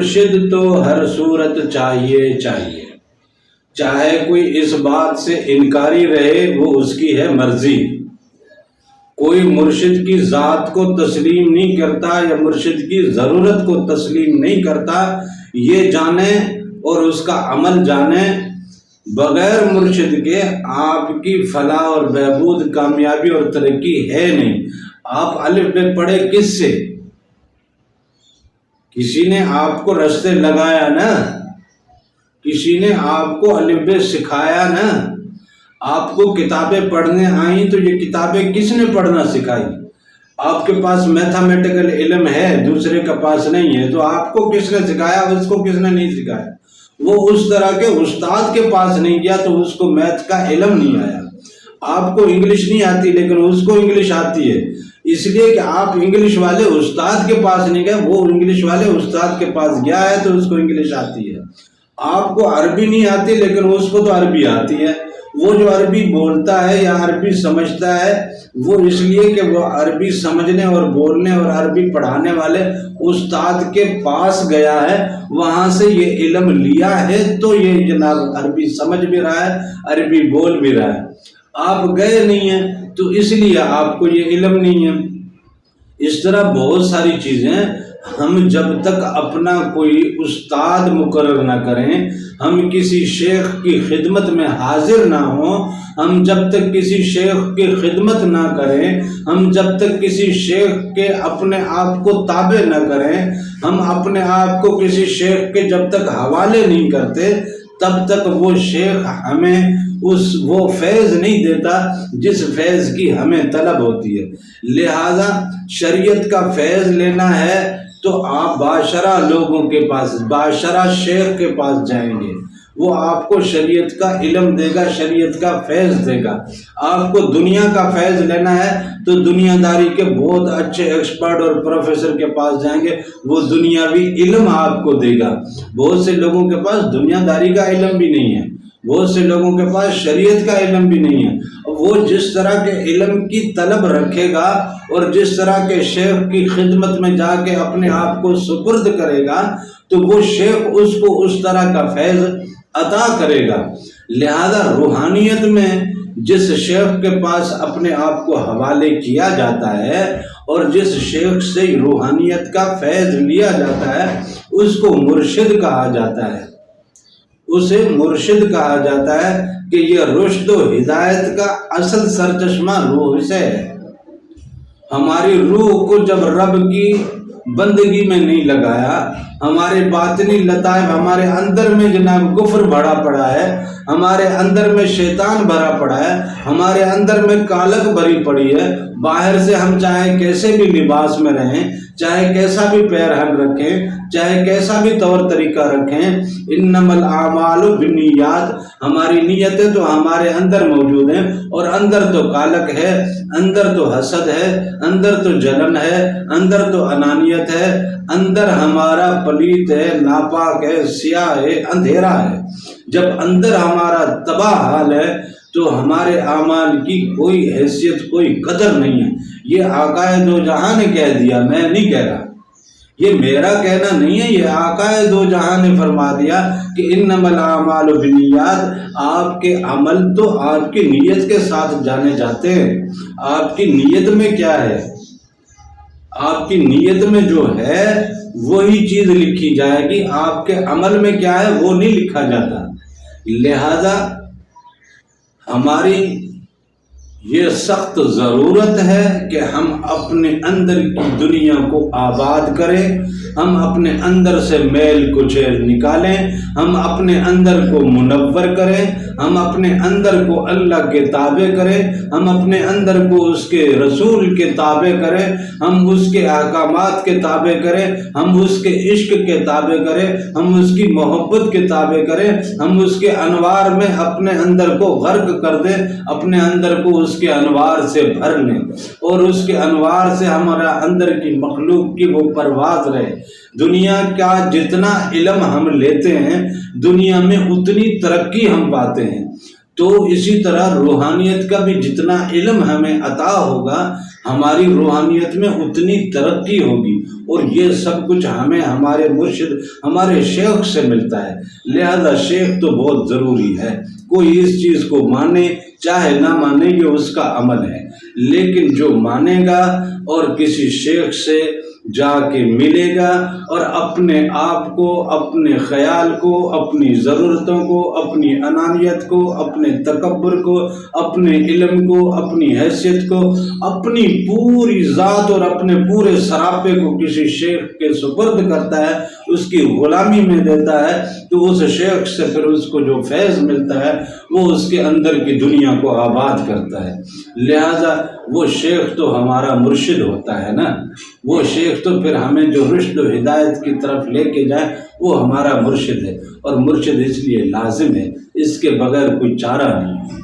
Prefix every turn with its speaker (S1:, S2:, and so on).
S1: مرشد تو ہر صورت چاہیے چاہیے، چاہے کوئی اس بات سے انکاری رہے وہ اس کی ہے مرضی۔ کوئی مرشد کی ذات کو تسلیم نہیں کرتا یا مرشد کی ضرورت کو تسلیم نہیں کرتا، یہ جانے اور اس کا عمل جانے بغیر مرشد کے آپ کی فلاح اور بہبود، کامیابی اور ترقی ہے نہیں۔ آپ الف بے پڑھے کس سے؟ کسی نے آپ کو رستے لگایا نا، کسی نے آپ کو الف بے سکھایا نا۔ آپ کو کتابیں پڑھنے آئیں تو یہ کتابیں کس نے پڑھنا سکھائی؟ آپ کے پاس میتھمیٹیکل علم ہے، دوسرے کے پاس نہیں ہے، تو آپ کو کس نے سکھایا، اس کو کس نے نہیں سکھایا؟ وہ اس طرح کے استاد کے پاس نہیں گیا تو اس کو میتھ کا علم نہیں آیا۔ آپ کو انگلش نہیں آتی لیکن اس کو انگلش آتی ہے، اس لیے کہ آپ انگلش والے استاد کے پاس نہیں گئے، وہ انگلش والے استاد کے پاس گیا ہے تو اس کو انگلش آتی ہے۔ آپ کو عربی نہیں آتی لیکن اس کو تو عربی آتی ہے۔ وہ جو عربی بولتا ہے یا عربی سمجھتا ہے وہ اس لیے کہ وہ عربی سمجھنے اور بولنے اور عربی پڑھانے والے استاد کے پاس گیا ہے، وہاں سے یہ علم لیا ہے تو یہ جناب عربی سمجھ بھی رہا ہے، عربی بول بھی رہا ہے۔ آپ گئے نہیں ہیں تو اس لیے آپ کو یہ علم نہیں ہے۔ اس طرح بہت ساری چیزیں ہم جب تک اپنا کوئی استاد مقرر نہ کریں، ہم کسی شیخ کی خدمت میں حاضر نہ ہوں، ہم جب تک کسی شیخ کی خدمت نہ کریں، ہم جب تک کسی شیخ کے اپنے آپ کو تابع نہ کریں، ہم اپنے آپ کو کسی شیخ کے جب تک حوالے نہیں کرتے، تب تک وہ شیخ ہمیں وہ فیض نہیں دیتا جس فیض کی ہمیں طلب ہوتی ہے۔ لہذا شریعت کا فیض لینا ہے تو آپ باشرہ لوگوں کے پاس، باشرہ شیخ کے پاس جائیں گے، وہ آپ کو شریعت کا علم دے گا، شریعت کا فیض دے گا۔ آپ کو دنیا کا فیض لینا ہے تو دنیا داری کے بہت اچھے ایکسپرٹ اور پروفیسر کے پاس جائیں گے، وہ دنیاوی علم آپ کو دے گا۔ بہت سے لوگوں کے پاس دنیا داری کا علم بھی نہیں ہے، بہت سے لوگوں کے پاس شریعت کا علم بھی نہیں ہے۔ وہ جس طرح کے علم کی طلب رکھے گا اور جس طرح کے شیخ کی خدمت میں جا کے اپنے آپ کو سپرد کرے گا تو وہ شیخ اس کو اس طرح کا فیض عطا کرے گا۔ لہذا روحانیت میں جس شیخ کے پاس اپنے آپ کو حوالے کیا جاتا ہے اور جس شیخ سے روحانیت کا فیض لیا جاتا ہے اس کو مرشد کہا جاتا ہے، اسے مرشد کہا جاتا ہے کہ یہ رشد و ہدایت کا اصل سرچشمہ روح سے ہے۔ ہماری روح کو جب رب کی بندگی میں نہیں لگایا، ہمارے باطنی لطائف، ہمارے اندر میں جناب کفر بھرا پڑا ہے، ہمارے اندر میں شیطان بھرا پڑا ہے، ہمارے اندر میں کالک بھری پڑی ہے، باہر سے ہم چاہے کیسے بھی لباس میں رہیں، چاہے کیسا بھی پیرہن رکھیں، چاہے کیسا بھی طور طریقہ رکھیں، انما الاعمال بالنیات، ہماری نیتیں تو ہمارے اندر موجود ہیں اور اندر تو کالک ہے، اندر تو حسد ہے، اندر تو جلن ہے، اندر تو انانیت ہے، اندر ہمارا پلیت ہے، ناپاک ہے، سیاہ ہے، اندھیرا ہے۔ جب اندر ہمارا تباہ حال ہے تو ہمارے اعمال کی کوئی حیثیت، کوئی قدر نہیں ہے۔ یہ آقا دو جہاں نے کہہ دیا، میں نہیں کہہ رہا، یہ میرا کہنا نہیں ہے، یہ آقا دو جہاں نے فرما دیا کہ انما الاعمال بالنیات۔ آپ کے عمل تو آپ کی نیت کے ساتھ جانے جاتے ہیں۔ آپ کی نیت میں کیا ہے، آپ کی نیت میں جو ہے وہی چیز لکھی جائے گی، آپ کے عمل میں کیا ہے وہ نہیں لکھا جاتا۔ لہذا ہماری یہ سخت ضرورت ہے کہ ہم اپنے اندر کی دنیا کو آباد کریں، ہم اپنے اندر سے میل کچیل نکالیں، ہم اپنے اندر کو منور کریں، ہم اپنے اندر کو اللہ کے تابع کریں، ہم اپنے اندر کو اس کے رسول کے تابع کریں، ہم اس کے احکامات کے تابع کریں، ہم اس کے عشق کے تابع کریں، ہم اس کی محبت کے تابع کریں، ہم اس کے انوار میں اپنے اندر کو غرق کر دیں، اپنے اندر کو اس کے انوار سے بھر لیں اور اس کے انوار سے ہمارا اندر کی مخلوق کی وہ پرواز رہے۔ دنیا کا جتنا علم ہم لیتے ہیں دنیا میں اتنی ترقی ہم پاتے ہیں، تو اسی طرح روحانیت کا بھی جتنا علم ہمیں عطا ہوگا ہماری روحانیت میں اتنی ترقی ہوگی، اور یہ سب کچھ ہمیں ہمارے مرشد ہمارے شیخ سے ملتا ہے۔ لہذا شیخ تو بہت ضروری ہے، کوئی اس چیز کو مانے چاہے نہ مانے، یہ اس کا عمل ہے، لیکن جو مانے گا اور کسی شیخ سے جا کے ملے گا اور اپنے آپ کو، اپنے خیال کو، اپنی ضرورتوں کو، اپنی انانیت کو، اپنے تکبر کو، اپنے علم کو، اپنی حیثیت کو، اپنی پوری ذات اور اپنے پورے سراپے کو کسی شیخ کے سپرد کرتا ہے، اس کی غلامی میں دیتا ہے، تو اس شیخ سے پھر اس کو جو فیض ملتا ہے وہ اس کے اندر کی دنیا کو آباد کرتا ہے۔ لہذا وہ شیخ تو ہمارا مرشد ہوتا ہے نا، وہ شیخ تو پھر ہمیں جو رشد و ہدایت کی طرف لے کے جائے وہ ہمارا مرشد ہے، اور مرشد اس لیے لازم ہے، اس کے بغیر کوئی چارہ نہیں ہے۔